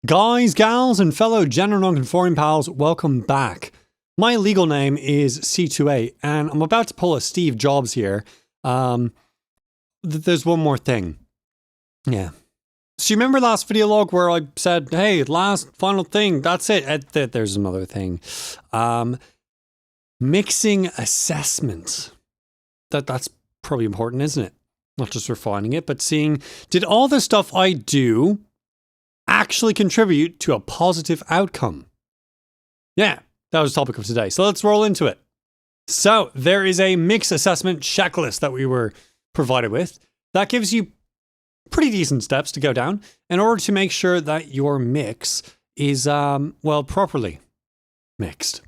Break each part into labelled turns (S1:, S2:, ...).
S1: Guys, gals, and fellow gender non-conforming pals, welcome back. My legal name is C2A, and I'm about to pull a Steve Jobs here. There's one more thing. Yeah. So you remember last video log where I said, hey, last final thing, that's it. There's another thing. Mixing assessment. That's probably important, isn't it? Not just refining it, but seeing, did all the stuff I do actually contribute to a positive outcome? Yeah, that was the topic of today. So let's roll into it. So there is a mix assessment checklist that we were provided with that gives you pretty decent steps to go down in order to make sure that your mix is, well, properly mixed.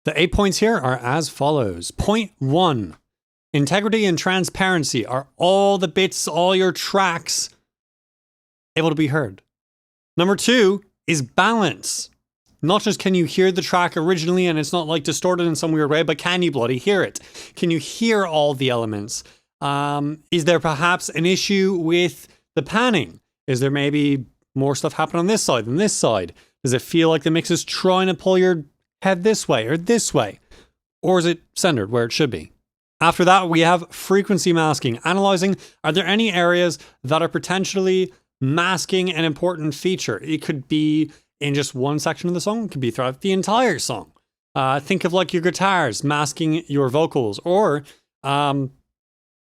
S1: The 8 points here are as follows. Point 1, integrity and transparency. Are all the bits, all your tracks able to be heard? Number 2 is balance. Not just can you hear the track originally and it's not like distorted in some weird way, but can you bloody hear it? Can you hear all the elements? Is there perhaps an issue with the panning? Is there maybe more stuff happening on this side than this side? Does it feel like the mix is trying to pull your head this way or this way? Or is it centered where it should be? After that, we have frequency masking. Analyzing, are there any areas that are potentially masking an important feature? It could be in just one section of the song. It could be throughout the entire song. Think of like your guitars masking your vocals, or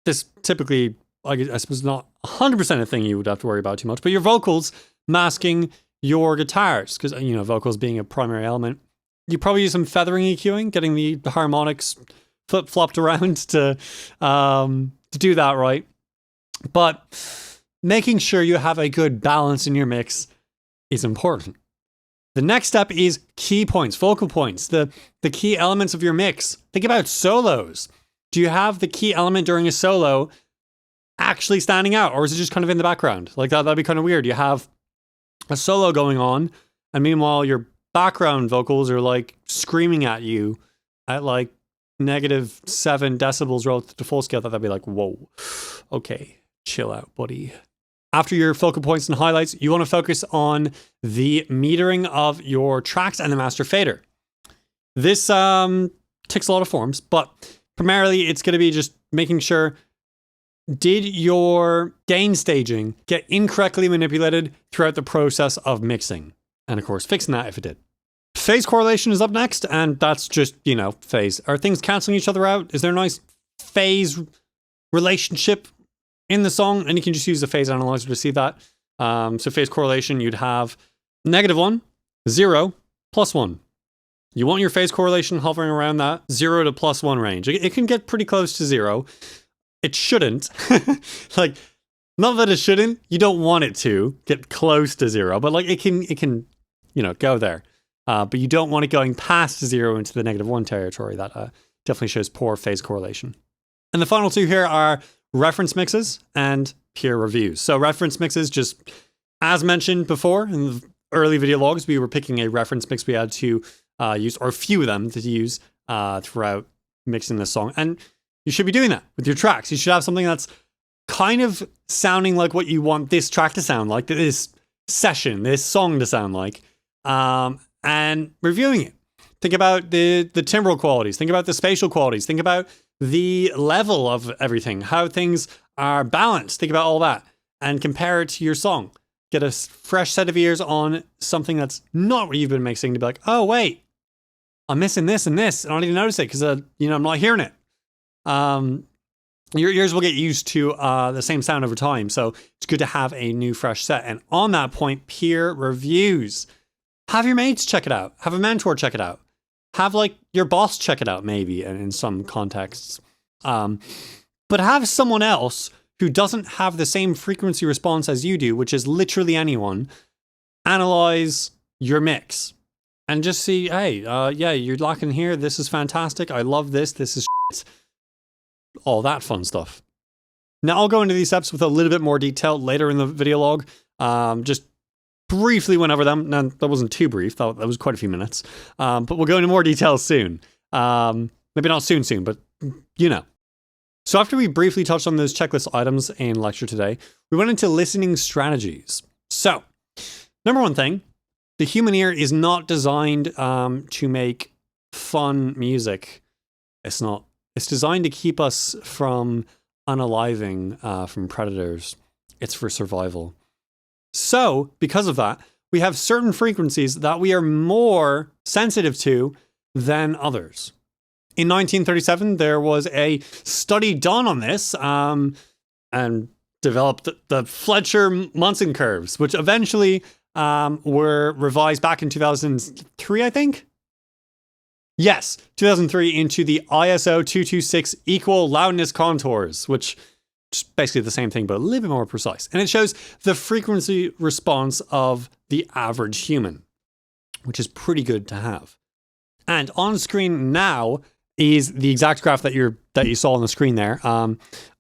S1: this typically, I suppose, not 100% a thing you would have to worry about too much, but your vocals masking your guitars, because, you know, vocals being a primary element. You probably use some feathering EQing, getting the harmonics flip-flopped around to do that right. But making sure you have a good balance in your mix is important. The next step is key points, focal points, the key elements of your mix. Think about solos. Do you have the key element during a solo actually standing out, or is it just kind of in the background? Like that'd be kind of weird. You have a solo going on, and meanwhile your background vocals are like screaming at you at like -7 decibels relative to full scale. That'd be like, whoa, okay, chill out, buddy. After your focal points and highlights, you want to focus on the metering of your tracks and the master fader. This takes a lot of forms, but primarily it's going to be just making sure, did your gain staging get incorrectly manipulated throughout the process of mixing? And of course, fixing that if it did. Phase correlation is up next, and that's just, you know, phase. Are things canceling each other out? Is there a nice phase relationship in the song? And you can just use the phase analyzer to see that. So phase correlation, you'd have -1, 0, +1. You want your phase correlation hovering around that 0 to +1 range. It can get pretty close to 0. It shouldn't. Like, not that it shouldn't. You don't want it to get close to 0, but like it can, you know, go there. But you don't want it going past 0 into the -1 territory. That definitely shows poor phase correlation. And the final two here are reference mixes and peer reviews. So reference mixes, just as mentioned before in the early video logs, we were picking a reference mix we had to use, or a few of them to use throughout mixing this song. And you should be doing that with your tracks. You should have something that's kind of sounding like what you want this track to sound like, this session, this song to sound like, and reviewing it. Think about the timbral qualities. Think about the spatial qualities. Think about the level of everything, how things are balanced. Think about all that and compare it to your song. Get a fresh set of ears on something that's not what you've been mixing to be like, oh, wait, I'm missing this and this. And I don't even notice it because, you know, I'm not hearing it. Your ears will get used to the same sound over time. So it's good to have a new, fresh set. And on that point, peer reviews. Have your mates check it out. Have a mentor check it out. Have like your boss check it out, maybe, and in some contexts. But have someone else who doesn't have the same frequency response as you do, which is literally anyone, analyze your mix and just see, hey, yeah, you're lacking here. This is fantastic. I love this. This is shit. All that fun stuff. Now I'll go into these steps with a little bit more detail later in the video log. Just briefly went over them. Now, that wasn't too brief. That was quite a few minutes. But we'll go into more detail soon. Maybe not soon, but you know. So after we briefly touched on those checklist items in lecture today, we went into listening strategies. So Number one thing, the human ear is not designed to make fun music. It's not. It's designed to keep us from unaliving from predators. It's for survival. So, because of that, we have certain frequencies that we are more sensitive to than others. In 1937, there was a study done on this and developed the Fletcher-Munson curves, which eventually were revised back in 2003, I think? Yes, 2003 into the ISO 226 equal loudness contours, which is basically the same thing, but a little bit more precise. And it shows the frequency response of the average human, which is pretty good to have. And on screen now is the exact graph that you saw on the screen there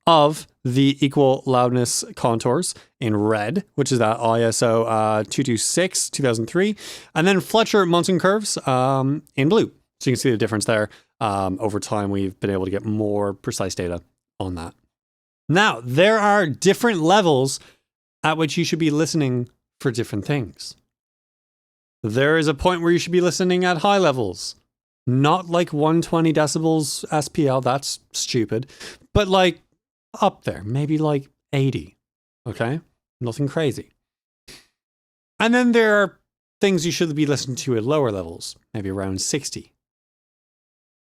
S1: of the equal loudness contours in red, which is that ISO 226 2003, and then Fletcher-Munson curves in blue. So you can see the difference there. Over time, we've been able to get more precise data on that. Now, there are different levels at which you should be listening for different things. There is a point where you should be listening at high levels. Not like 120 decibels SPL, that's stupid. But like up there, maybe like 80. Okay? Nothing crazy. And then there are things you should be listening to at lower levels, maybe around 60.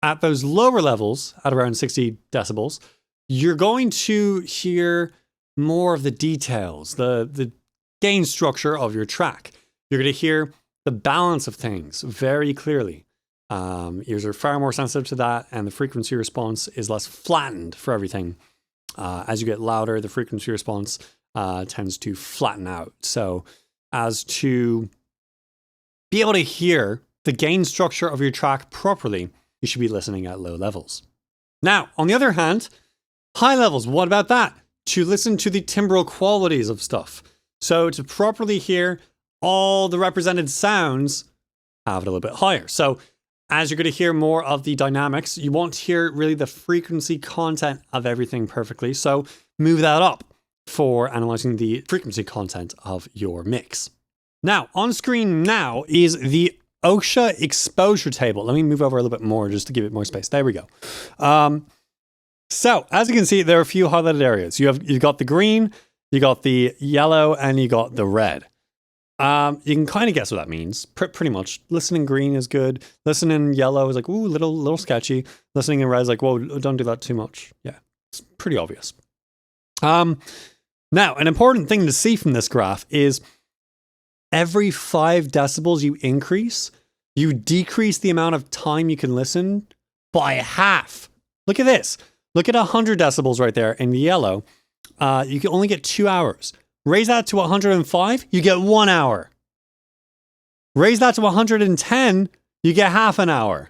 S1: At those lower levels, at around 60 decibels, you're going to hear more of the details, the gain structure of your track. You're going to hear the balance of things very clearly. Ears are far more sensitive to that, and the frequency response is less flattened for everything. As you get louder, the frequency response tends to flatten out. So as to be able to hear the gain structure of your track properly, you should be listening at low levels. Now, on the other hand, high levels, what about that? To listen to the timbral qualities of stuff. So to properly hear all the represented sounds, have it a little bit higher. So as you're going to hear more of the dynamics, you won't hear really the frequency content of everything perfectly. So move that up for analyzing the frequency content of your mix. Now, on screen now is the OSHA exposure table. Let me move over a little bit more just to give it more space. There we go. So as you can see, there are a few highlighted areas. You've got the green, you got the yellow, and you got the red. You can kind of guess what that means. Pretty much. Listening green is good. Listening yellow is like, ooh, little sketchy. Listening in red is like, whoa, don't do that too much. Yeah, it's pretty obvious. Now, an important thing to see from this graph is every 5 decibels you increase, you decrease the amount of time you can listen by half. Look at this. Look at 100 decibels right there in the yellow. You can only get 2 hours. Raise that to 105, you get 1 hour. Raise that to 110, you get half an hour.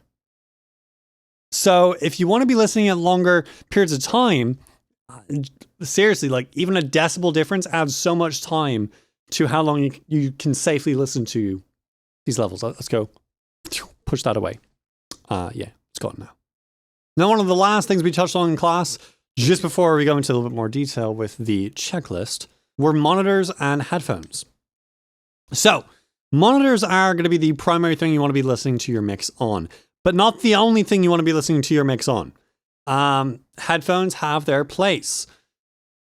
S1: So if you want to be listening at longer periods of time, seriously, like even a decibel difference adds so much time to how long you can safely listen to these levels. Let's go. Push that away. Yeah, it's gone now. Now, one of the last things we touched on in class, just before we go into a little bit more detail with the checklist, were monitors and headphones. So, monitors are going to be the primary thing you want to be listening to your mix on, but not the only thing you want to be listening to your mix on. Headphones have their place.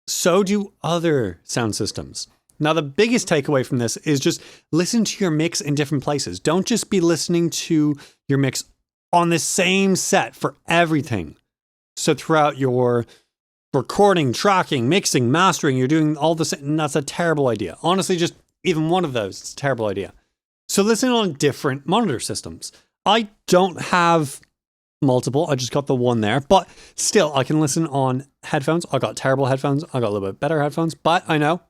S1: So do other sound systems. Now, the biggest takeaway from this is just listen to your mix in different places. Don't just be listening to your mix on the same set for everything. So throughout your recording, tracking, mixing, mastering, you're doing all this, and that's a terrible idea. Honestly, just even one of those, it's a terrible idea. So listen on different monitor systems. I don't have multiple, I just got the one there, but still I can listen on headphones. I got terrible headphones, I got a little bit better headphones, but I know,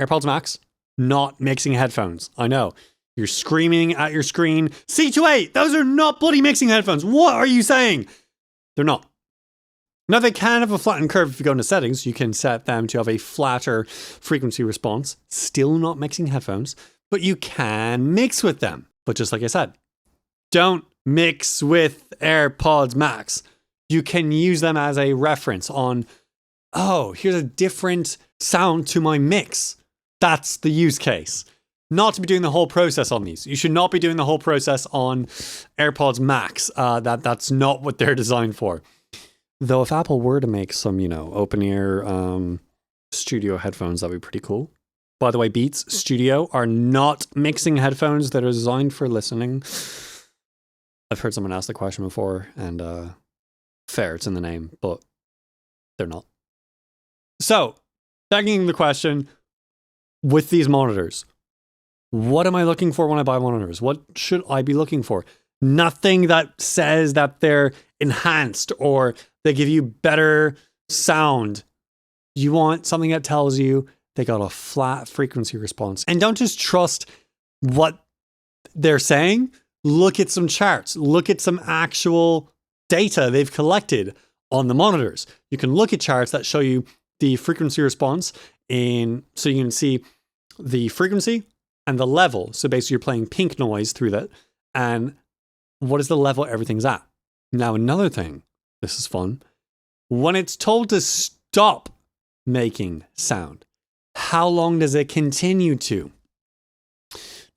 S1: AirPods Max, not mixing headphones. I know. You're screaming at your screen, C28, those are not bloody mixing headphones. What are you saying? They're not. Now, they can have a flattened curve if you go into settings. You can set them to have a flatter frequency response. Still not mixing headphones, but you can mix with them. But just like I said, don't mix with AirPods Max. You can use them as a reference on, oh, here's a different sound to my mix. That's the use case. not to be doing the whole process on these. You should not be doing the whole process on AirPods Max. That's not what they're designed for. Though if Apple were to make some, open ear studio headphones, that'd be pretty cool. By the way, Beats Studio are not mixing headphones that are designed for listening. I've heard someone ask the question before, and fair, it's in the name, but they're not. So, begging the question, with these monitors, what am I looking for when I buy monitors? What should I be looking for? Nothing that says that they're enhanced or they give you better sound. You want something that tells you they got a flat frequency response. And don't just trust what they're saying. Look at some charts. Look at some actual data they've collected on the monitors. You can look at charts that show you the frequency response so you can see the frequency and the level. So basically you're playing pink noise through that. And what is the level everything's at? Now, another thing, this is fun. When it's told to stop making sound, how long does it continue to?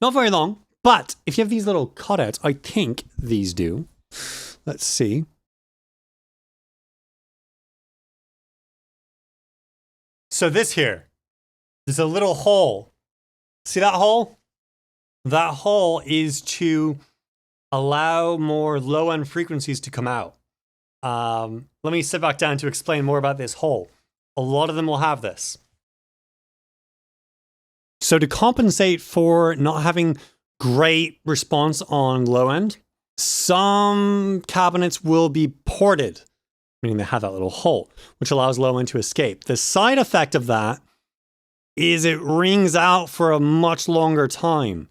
S1: Not very long, but if you have these little cutouts, I think these do. Let's see. So this here, there's a little hole. See that hole? That hole is to allow more low-end frequencies to come out. Let me sit back down to explain more about this hole. A lot of them will have this. So to compensate for not having great response on low end, some cabinets will be ported, meaning they have that little hole, which allows low end to escape. The side effect of that is it rings out for a much longer time.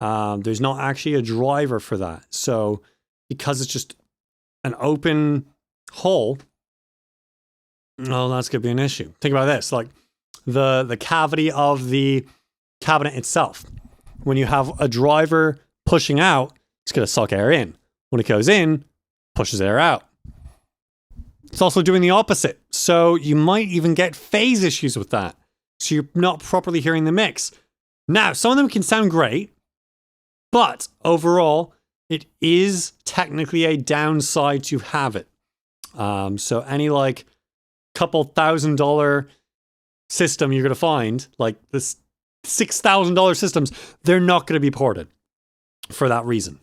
S1: There's not actually a driver for that. So because it's just an open hole, well, that's going to be an issue. Think about this, like the cavity of the cabinet itself. When you have a driver pushing out, it's going to suck air in. When it goes in, pushes air out. It's also doing the opposite. So you might even get phase issues with that. So you're not properly hearing the mix. Now, some of them can sound great, but overall, it is technically a downside to have it. So any like couple $1,000 system you're going to find, like this $6,000 systems, they're not going to be ported for that reason.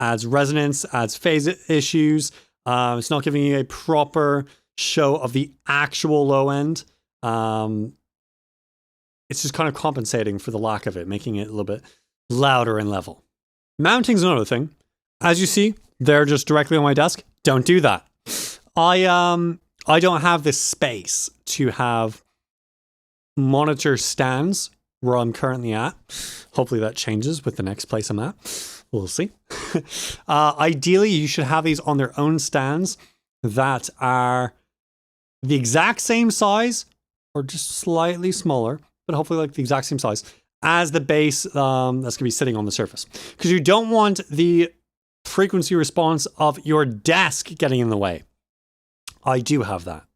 S1: Adds resonance, adds phase issues. It's not giving you a proper show of the actual low end. It's just kind of compensating for the lack of it, making it a little bit louder and level. Mounting's another thing. As you see, they're just directly on my desk. Don't do that. I don't have this space to have monitor stands where I'm currently at. Hopefully that changes with the next place I'm at. We'll see. Ideally, you should have these on their own stands that are the exact same size or just slightly smaller, but hopefully like the exact same size as the base that's going to be sitting on the surface. Because you don't want the frequency response of your desk getting in the way. I do have that.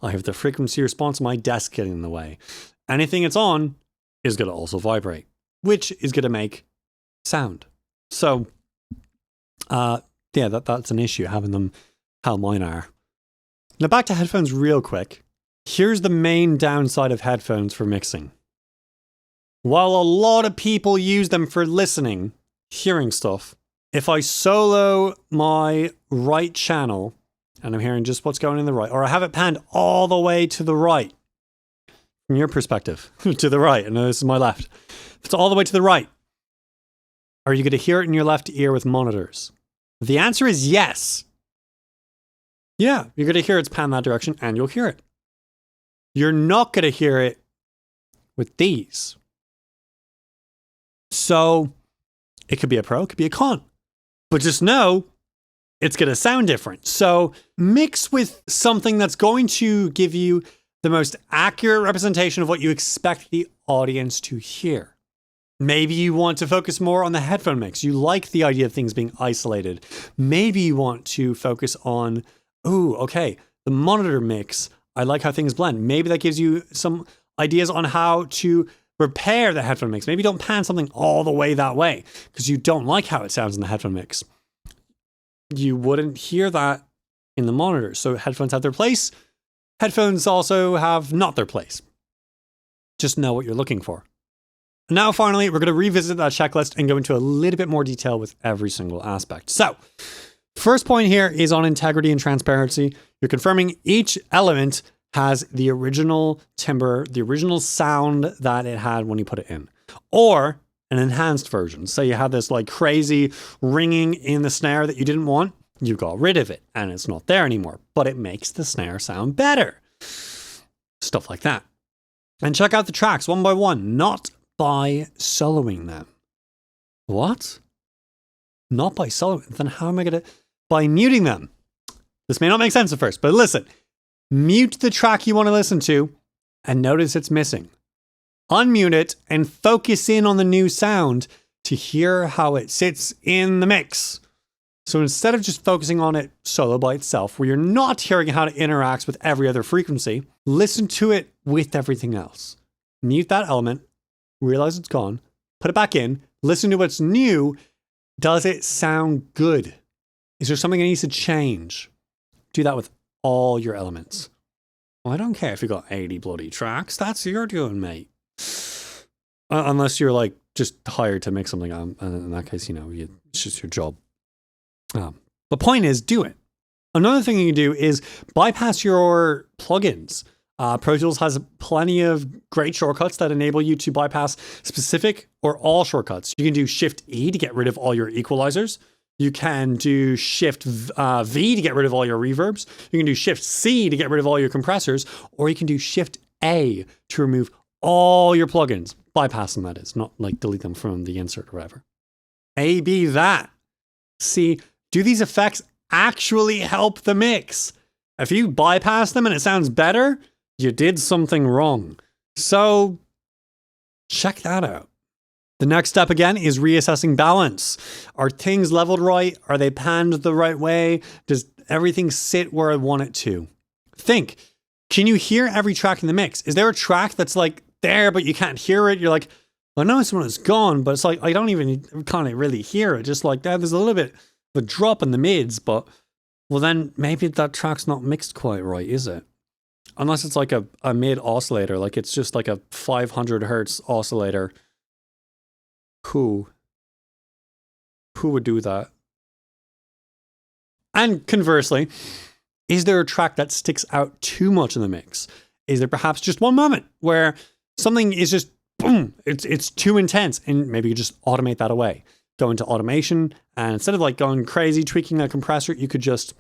S1: I have the frequency response of my desk getting in the way. Anything it's on is going to also vibrate, which is going to make sound. So, that's an issue, having them how mine are. Now back to headphones real quick. Here's the main downside of headphones for mixing. While a lot of people use them for listening, hearing stuff, if I solo my right channel and I'm hearing just what's going in the right, or I have it panned all the way to the right, from your perspective, to the right, and this is my left. If it's all the way to the right, are you going to hear it in your left ear with monitors? The answer is yes. Yeah, you're going to hear it's panned that direction and you'll hear it. You're not going to hear it with these. So it could be a pro, it could be a con. But just know it's going to sound different. So mix with something that's going to give you the most accurate representation of what you expect the audience to hear. Maybe you want to focus more on the headphone mix. You like the idea of things being isolated. Maybe you want to focus on, the monitor mix. I like how things blend. Maybe that gives you some ideas on how to repair the headphone mix. Maybe don't pan something all the way that way because you don't like how it sounds in the headphone mix. You wouldn't hear that in the monitor. So headphones have their place. Headphones also have not their place. Just know what you're looking for. Now, finally, we're going to revisit that checklist and go into a little bit more detail with every single aspect. So, first point here is on integrity and transparency. You're confirming each element has the original timbre, the original sound that it had when you put it in, or an enhanced version. So you had this like crazy ringing in the snare that you didn't want. You got rid of it and it's not there anymore, but it makes the snare sound better. Stuff like that. And check out the tracks one by one, not by soloing them. What? Not by soloing? Then how am I going to? By muting them. This may not make sense at first, but listen. Mute the track you want to listen to and notice it's missing. Unmute it and focus in on the new sound to hear how it sits in the mix. So instead of just focusing on it solo by itself, where you're not hearing how it interacts with every other frequency, listen to it with everything else. Mute that element, realize it's gone, put it back in, listen to what's new. Does it sound good? Is there something that needs to change? Do that with all your elements. Well, I don't care if you got 80 bloody tracks. That's your doing, mate. Unless you're like just hired to make something. And in that case, it's just your job. The point is, do it. Another thing you can do is bypass your plugins. Pro Tools has plenty of great shortcuts that enable you to bypass specific or all shortcuts. You can do Shift E to get rid of all your equalizers. You can do Shift V to get rid of all your reverbs. You can do Shift C to get rid of all your compressors, or you can do Shift A to remove all your plugins. Bypass them, that is, not like delete them from the insert or whatever. A, B, that. C, do these effects actually help the mix? If you bypass them and it sounds better, you did something wrong. So check that out. The next step again is reassessing balance. Are things leveled right? Are they panned the right way? Does everything sit where I want it to? Think, can you hear every track in the mix? Is there a track that's like there, but you can't hear it? You're like, I know it's when it's gone, but it's like, I don't even kind of really hear it. Just like that, there's a little bit of a drop in the mids, but well, then maybe that track's not mixed quite right, is it? Unless it's like a mid oscillator, like it's just like a 500 hertz oscillator. Who would do that? And conversely, is there a track that sticks out too much in the mix? Is there perhaps just one moment where something is just boom, it's too intense, and maybe you just automate that away. Go into automation, and instead of like going crazy tweaking a compressor, you could just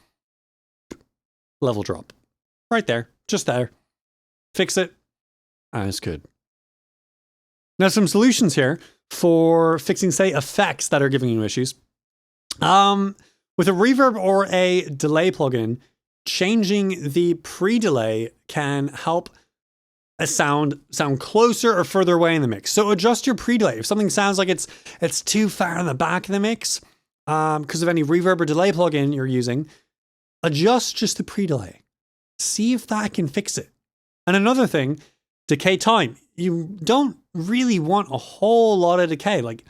S1: level drop right there, just there, fix it, and it's good. Now, some solutions here for fixing, say, effects that are giving you issues. With a reverb or a delay plugin, changing the pre-delay can help a sound closer or further away in the mix. So adjust your pre-delay. If something sounds like it's too far in the back of the mix, because of any reverb or delay plugin you're using, adjust just the pre-delay. See if that can fix it. And another thing, decay time. You don't really want a whole lot of decay, like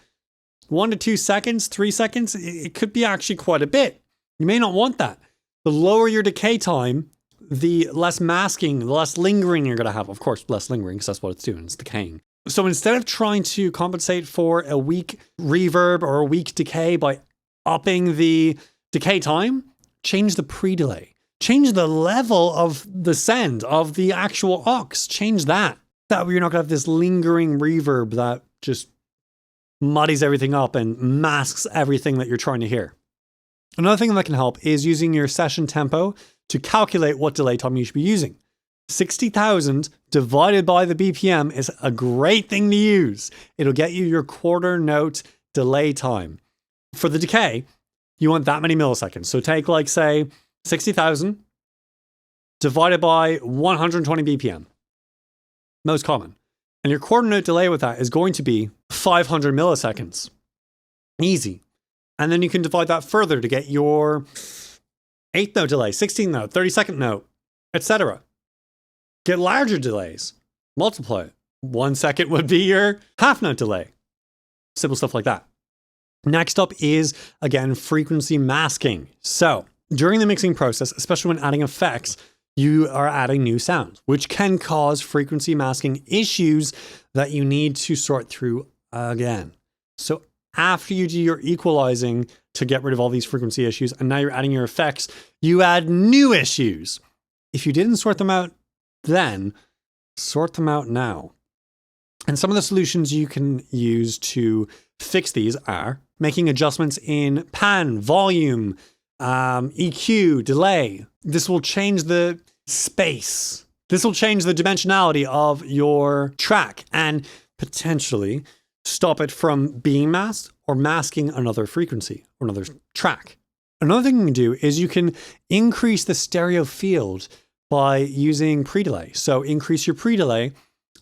S1: 1 to 2 seconds, 3 seconds. It could be actually quite a bit. You may not want that. The lower your decay time, the less masking, the less lingering you're going to have. Of course, less lingering because that's what it's doing. It's decaying. So instead of trying to compensate for a weak reverb or a weak decay by upping the decay time, change the pre-delay. Change the level of the send of the actual aux. Change that. That way you're not going to have this lingering reverb that just muddies everything up and masks everything that you're trying to hear. Another thing that can help is using your session tempo to calculate what delay time you should be using. 60,000 divided by the BPM is a great thing to use. It'll get you your quarter note delay time. For the decay, you want that many milliseconds. So take like, say, 60,000 divided by 120 BPM. Most common. And your quarter note delay with that is going to be 500 milliseconds. Easy. And then you can divide that further to get your 8th note delay, 16th note, 32nd note, etc. Get larger delays. Multiply it. 1 second would be your half note delay. Simple stuff like that. Next up is, again, frequency masking. So during the mixing process, especially when adding effects, you are adding new sounds, which can cause frequency masking issues that you need to sort through again. So after you do your equalizing to get rid of all these frequency issues, and now you're adding your effects, you add new issues. If you didn't sort them out then, sort them out now. And some of the solutions you can use to fix these are making adjustments in pan, volume, EQ, delay. This will change the space. This will change the dimensionality of your track and potentially stop it from being masked or masking another frequency or another track. Another thing you can do is you can increase the stereo field by using pre-delay. So increase your pre-delay,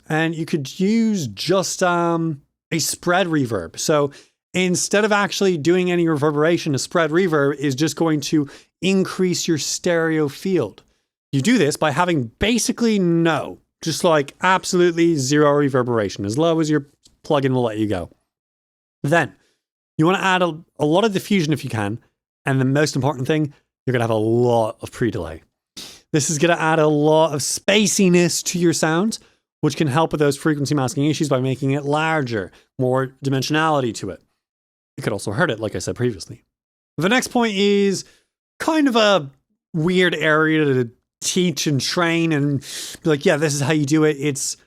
S1: and you could use just a spread reverb. So instead of actually doing any reverberation, a spread reverb is just going to increase your stereo field. You do this by having basically just like absolutely zero reverberation, as low as your plugin will let you go. Then you want to add a lot of diffusion if you can. And the most important thing, you're going to have a lot of pre-delay. This is going to add a lot of spaciness to your sound, which can help with those frequency masking issues by making it larger, more dimensionality to it. It could also hurt it, like I said previously. The next point is kind of a weird area to teach and train and be like, yeah, this is how you do it. It's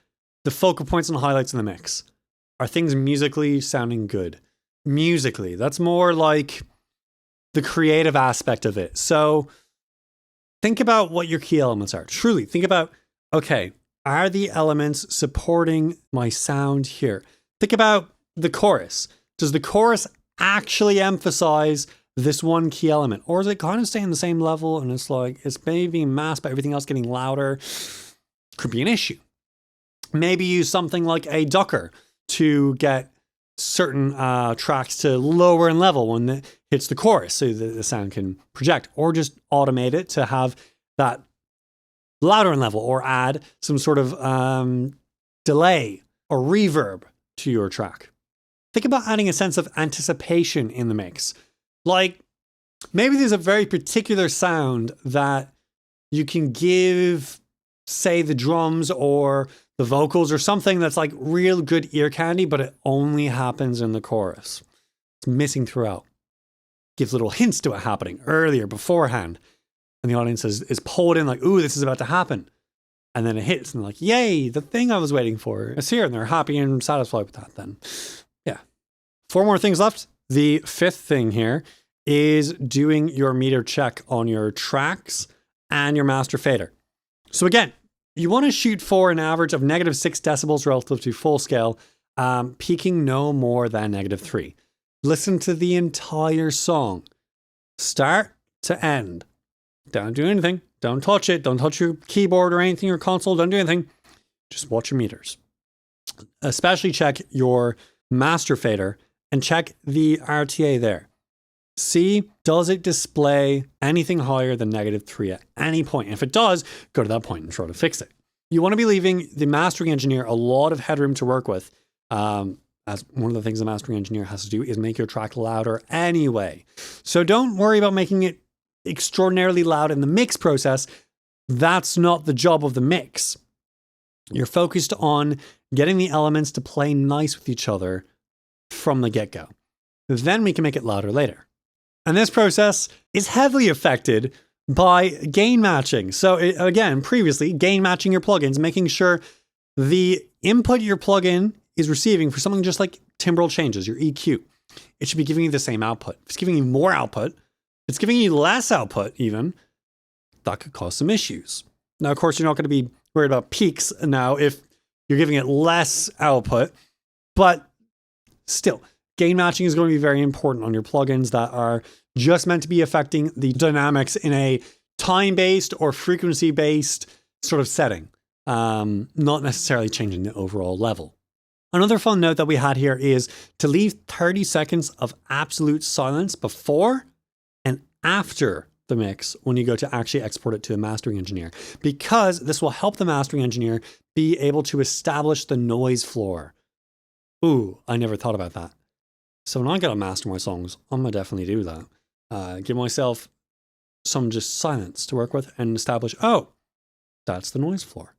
S1: the focal points and highlights in the mix. Are things musically sounding good? Musically, that's more like the creative aspect of it. So think about what your key elements are. Truly, think about, okay, are the elements supporting my sound here? Think about the chorus. Does the chorus actually emphasize this one key element? Or is it kind of staying the same level and it's like, it's maybe being masked by everything else getting louder? Could be an issue. Maybe use something like a ducker to get certain tracks to lower in level when it hits the chorus so that the sound can project, or just automate it to have that louder in level, or add some sort of delay or reverb to your track. Think about adding a sense of anticipation in the mix. Like maybe there's a very particular sound that you can give, say, the drums or the vocals or something that's like real good ear candy, but it only happens in the chorus. It's missing throughout. Gives little hints to it happening earlier, beforehand. And the audience is pulled in like, ooh, this is about to happen. And then it hits and they're like, yay, the thing I was waiting for is here. And they're happy and satisfied with that then. Yeah. 4 more things left. The 5th thing here is doing your meter check on your tracks and your master fader. So again, you want to shoot for an average of -6 decibels relative to full scale, peaking no more than -3. Listen to the entire song, start to end. Don't do anything. Don't touch it. Don't touch your keyboard or anything, your console. Don't do anything. Just watch your meters. Especially check your master fader and check the RTA there. See, does it display anything higher than -3 at any point? And if it does, go to that point and try to fix it. You want to be leaving the mastering engineer a lot of headroom to work with. As one of the things the mastering engineer has to do is make your track louder anyway. So don't worry about making it extraordinarily loud in the mix process. That's not the job of the mix. You're focused on getting the elements to play nice with each other from the get-go. Then we can make it louder later. And this process is heavily affected by gain matching. So again, previously, gain matching your plugins, making sure the input your plugin is receiving for something just like timbral changes, your EQ. It should be giving you the same output. If it's giving you more output, if it's giving you less output even, that could cause some issues. Now, of course, you're not going to be worried about peaks now if you're giving it less output, but still, gain matching is going to be very important on your plugins that are just meant to be affecting the dynamics in a time-based or frequency-based sort of setting, not necessarily changing the overall level. Another fun note that we had here is to leave 30 seconds of absolute silence before and after the mix when you go to actually export it to the mastering engineer, because this will help the mastering engineer be able to establish the noise floor. Ooh, I never thought about that. So when I gotta master my songs, I'm gonna definitely do that. Give myself some just silence to work with and establish, oh, that's the noise floor.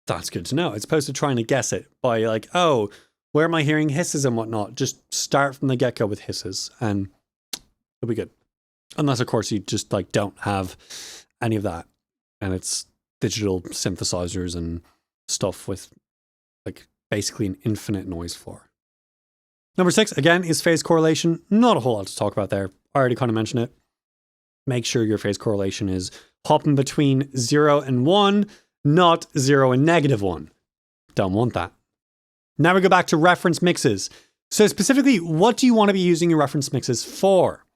S1: That's good to know. As opposed to trying to guess it by like, oh, where am I hearing hisses and whatnot? Just start from the get-go with hisses and it'll be good. Unless, of course, you just like don't have any of that. And it's digital synthesizers and stuff with like basically an infinite noise floor. Number 6, again, is phase correlation. Not a whole lot to talk about there. I already kind of mentioned it. Make sure your phase correlation is hopping between 0 and 1, not 0 and -1. Don't want that. Now we go back to reference mixes. So specifically, what do you want to be using your reference mixes for?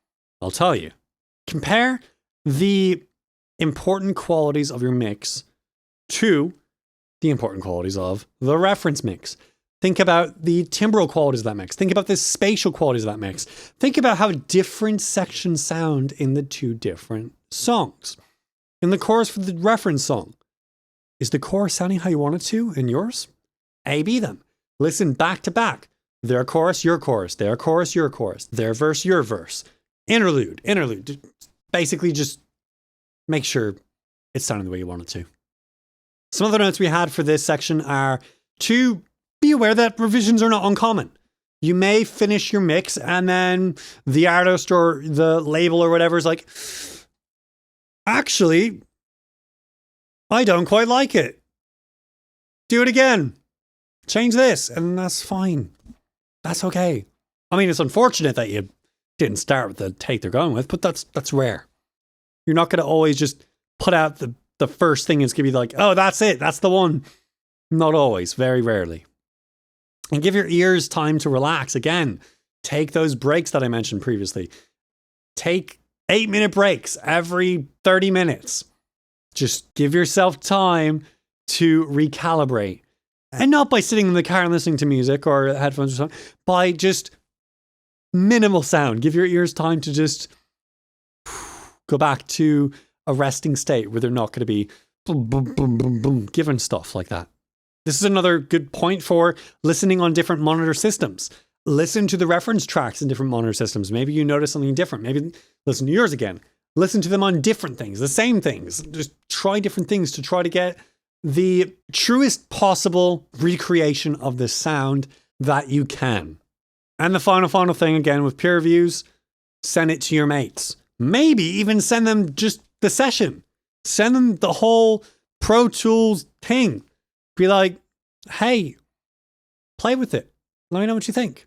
S1: I'll tell you. Compare the important qualities of your mix to the important qualities of the reference mix. Think about the timbral qualities of that mix. Think about the spatial qualities of that mix. Think about how different sections sound in the two different songs. In the chorus for the reference song, is the chorus sounding how you want it to in yours? A-B them. Listen back to back. Their chorus, your chorus. Their chorus, your chorus. Their verse, your verse. Interlude. Basically just make sure it's sounding the way you want it to. Some other notes we had for this section are to be aware that revisions are not uncommon. You may finish your mix and then the artist or the label or whatever is like, actually, I don't quite like it. Do it again. Change this. And that's fine. That's okay. I mean, it's unfortunate that you didn't start with the take they're going with, but that's rare. You're not going to always just put out the first thing it's going to be like, oh, that's it. That's the one. Not always. Very rarely. And give your ears time to relax. Again, take those breaks that I mentioned previously. Take 8-minute breaks every 30 minutes. Just give yourself time to recalibrate. And not by sitting in the car and listening to music or headphones or something, by just minimal sound. Give your ears time to just go back to a resting state where they're not going to be boom, boom, boom, boom, boom, giving stuff like that. This is another good point for listening on different monitor systems. Listen to the reference tracks in different monitor systems. Maybe you notice something different. Maybe listen to yours again. Listen to them on different things, the same things. Just try different things to try to get the truest possible recreation of the sound that you can. And the final thing again with peer reviews, send it to your mates. Maybe even send them just the session. Send them the whole Pro Tools thing. Be like, hey, play with it. Let me know what you think.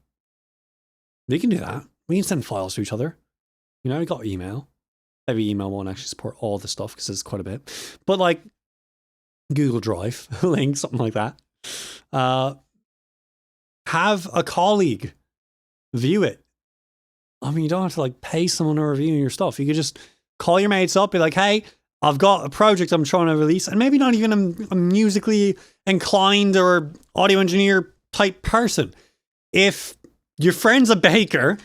S1: We can do that. We can send files to each other. You know, we got email. Maybe email won't actually support all the stuff because it's quite a bit. But like Google Drive, link, something like that. Have a colleague view it. I mean, you don't have to like pay someone to review your stuff. You could just call your mates up, be like, hey, I've got a project I'm trying to release, and maybe not even a musically inclined or audio engineer type person. If your friend's a baker,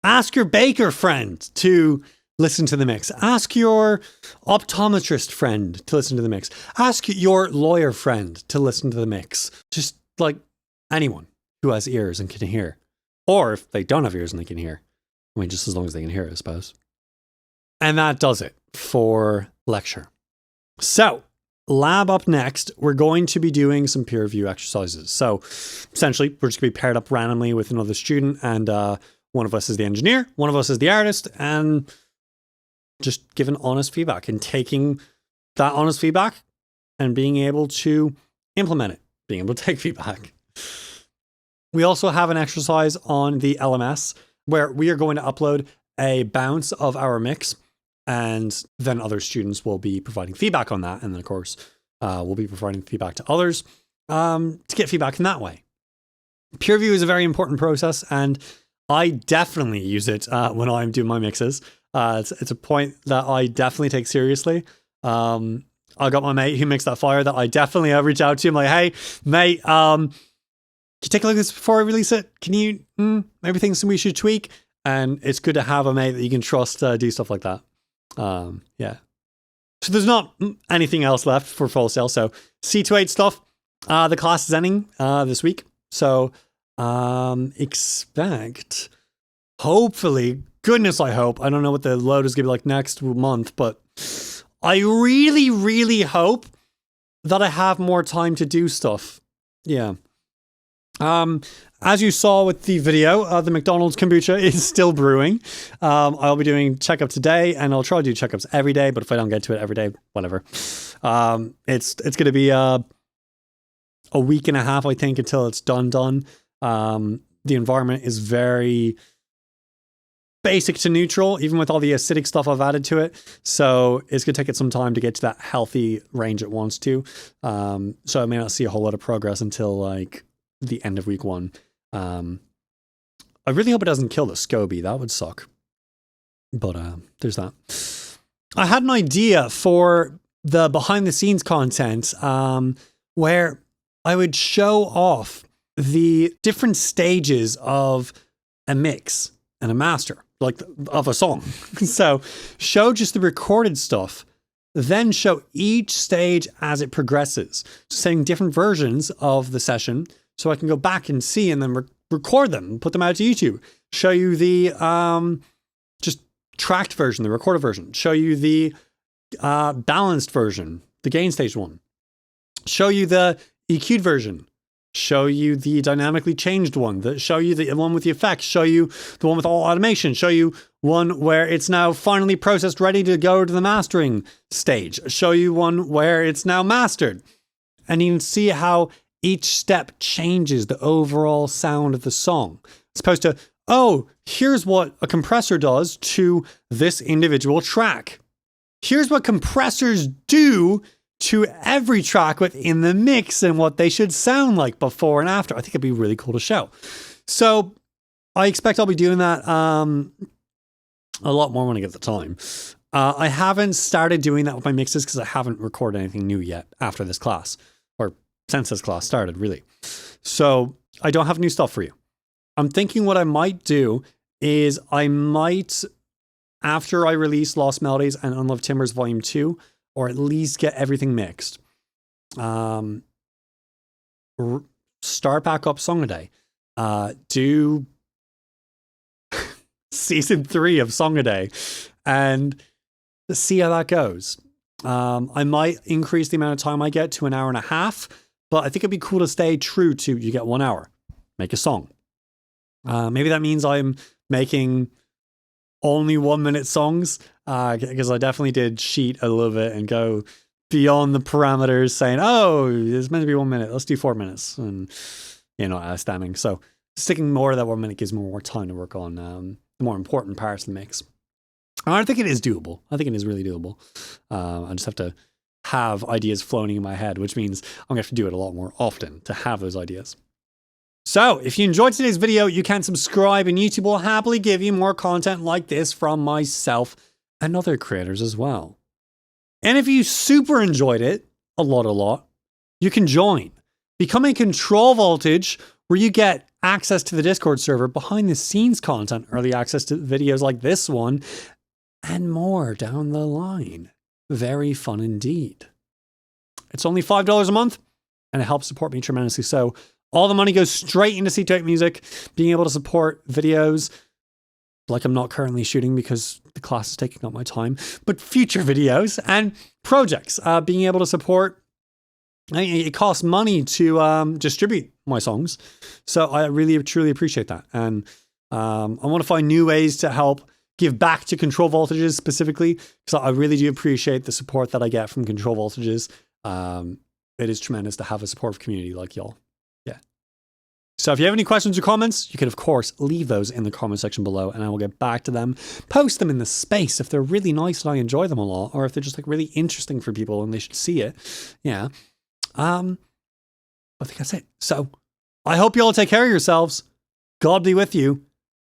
S1: ask your baker friend to listen to the mix. Ask your optometrist friend to listen to the mix. Ask your lawyer friend to listen to the mix. Just like anyone who has ears and can hear. Or if they don't have ears and they can hear. I mean, just as long as they can hear, I suppose. And that does it for lecture. So, lab up next, we're going to be doing some peer review exercises. So, essentially, we're just going to be paired up randomly with another student, and one of us is the engineer, one of us is the artist, and just giving honest feedback and taking that honest feedback and being able to implement it, being able to take feedback. We also have an exercise on the LMS where we are going to upload a bounce of our mix, and then other students will be providing feedback on that. And then, of course, we'll be providing feedback to others to get feedback in that way. Peer review is a very important process, and I definitely use it when I'm doing my mixes. It's a point that I definitely take seriously. I got my mate who makes that fire that I definitely reach out to him like, hey, mate, can you take a look at this before I release it? Can you, maybe things we should tweak? And it's good to have a mate that you can trust do stuff like that. Yeah. So there's not anything else left for Full Sail. So C28 stuff. The class is ending this week. So expect, hopefully, goodness I hope. I don't know what the load is going to be like next month, but I really, really hope that I have more time to do stuff. Yeah. As you saw with the video, the McDonald's kombucha is still brewing. I'll be doing checkup today, and I'll try to do checkups every day, but if I don't get to it every day, whatever. It's going to be a week and a half, I think, until it's done. The environment is very basic to neutral, even with all the acidic stuff I've added to it. So it's going to take it some time to get to that healthy range it wants to. So I may not see a whole lot of progress until like the end of week 1. I really hope it doesn't kill the SCOBY. That would suck. But there's that. I had an idea for the behind the scenes content where I would show off the different stages of a mix and a master, like of a song. So show just the recorded stuff, then show each stage as it progresses, saying different versions of the session so I can go back and see and then record them and put them out to YouTube. Show you the just tracked version, the recorded version. Show you the balanced version, the gain stage one. Show you the EQ'd version. Show you the dynamically changed one. Show you the one with the effects. Show you the one with all automation. Show you one where it's now finally processed, ready to go to the mastering stage. Show you one where it's now mastered. And you can see how each step changes the overall sound of the song. As opposed to, oh, here's what a compressor does to this individual track. Here's what compressors do to every track within the mix and what they should sound like before and after. I think it'd be really cool to show. So I expect I'll be doing that a lot more when I get the time. I haven't started doing that with my mixes because I haven't recorded anything new yet after this class, or since this class started, really. So I don't have new stuff for you. I'm thinking what I might do is I might, after I release Lost Melodies and Unloved Timbers Volume 2, or at least get everything mixed, start back up Song a Day. Do season 3 of Song a Day and see how that goes. I might increase the amount of time I get to an hour and a half, but I think it'd be cool to stay true to you get 1 hour, make a song. Maybe that means I'm making only 1 minute songs, because I definitely did cheat a little bit and go beyond the parameters saying, oh, it's meant to be 1 minute, let's do 4 minutes, and outstanding. So sticking more to that 1 minute gives me more time to work on the more important parts of the mix. I think it is doable. I think it is really doable. I just have to have ideas floating in my head, which means I'm gonna have to do it a lot more often to have those ideas. So if you enjoyed today's video, you can subscribe, and YouTube will happily give you more content like this from myself and other creators as well. And if you super enjoyed it, a lot, you can join. Become a Control Voltage, where you get access to the Discord server, behind the scenes content, early access to videos like this one, and more down the line. Very fun indeed. It's only $5 a month, and it helps support me tremendously. So all the money goes straight into C28 Music, being able to support videos like I'm not currently shooting because the class is taking up my time, but future videos and projects, being able to support. It costs money to distribute my songs. So I really, truly appreciate that. And I want to find new ways to help give back to Control Voltages specifically, because I really do appreciate the support that I get from Control Voltages. It is tremendous to have a supportive community like y'all. Yeah. So if you have any questions or comments, you can of course leave those in the comment section below, and I will get back to them. Post them in the space if they're really nice and I enjoy them a lot, or if they're just like really interesting for people and they should see it. Yeah. I think that's it. So I hope you all take care of yourselves. God be with you.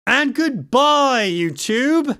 S1: And goodbye, YouTube.